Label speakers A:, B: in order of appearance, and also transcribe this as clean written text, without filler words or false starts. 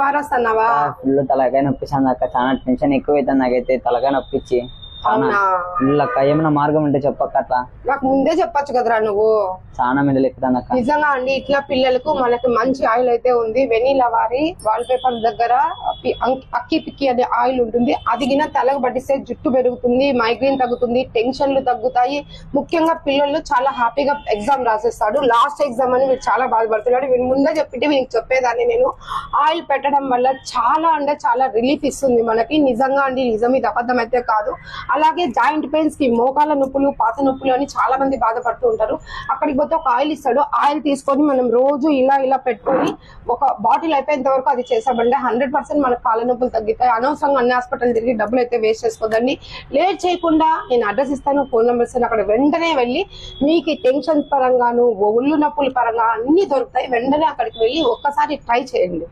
A: పారేస్తున్నావా?
B: Full తలకాయ నొప్పిస్తాను అక్క, చాలా టెన్షన్ ఎక్కువ అవుతుంది నాకైతే తలకాయ నొప్పించి. ఫుల్ అక్క, ఏమైనా మార్గం ఉంటే చెప్పక్క. అట్లా
A: నాకు ముందే చెప్పొచ్చు కదరా నువ్వు.
B: చాలా మీద ఎక్కుతాను అక్క.
A: నిజంగా అండి, ఇట్లా పిల్లలకు మనకి మంచి ఆయిల్ అయితే ఉంది. వెనీలా వారి వాల్ పేపర్ దగ్గర అక్కి పిక్కి అనే ఆయిల్ ఉంటుంది. అది గిన తలకు పట్టిస్తే జుట్టు పెరుగుతుంది, మైగ్రేన్ తగ్గుతుంది, టెన్షన్లు తగ్గుతాయి. ముఖ్యంగా పిల్లలు చాలా హ్యాపీగా ఎగ్జామ్ రాసేస్తాడు. లాస్ట్ ఎగ్జామ్ అని వీడు చాలా బాధపడుతున్నాడు. వీడు ముందే చెప్పింటే వీనికి చెప్పేదాన్ని నేను. ఆయిల్ పెట్టడం వల్ల చాలా అంటే చాలా రిలీఫ్ ఇస్తుంది మనకి. నిజంగా అండి, నిజం, ఇది అబద్ధం అయితే కాదు. అలాగే జాయింట్ పెయిన్స్ కి, మోకాల నొప్పులు, పాత నొప్పులు అని చాలా మంది బాధపడుతూ ఉంటారు. అక్కడికి పోతే ఒక ఆయిల్ ఇస్తాడు. ఆయిల్ తీసుకొని మనం రోజు ఇలా పెట్టుకొని ఒక బాటిల్ అయిపోయేంత వరకు అది చేసామంటే 100% మన కాళ్ళ నొప్పులు తగ్గుతాయి. అనవసరంగా అన్ని హాస్పిటల్ తిరిగి డబ్బులు అయితే వేస్ట్ చేసుకోదండి. లేట్ చేయకుండా నేను అడ్రస్ ఇస్తాను, ఫోన్ నెంబర్ ఇస్తాను. అక్కడ వెంటనే వెళ్ళి మీకు టెన్షన్ పరంగాను, ఒళ్ళు నొప్పుల పరంగా అన్ని దొరుకుతాయి. వెంటనే అక్కడికి వెళ్ళి ఒక్కసారి ట్రై చేయండి.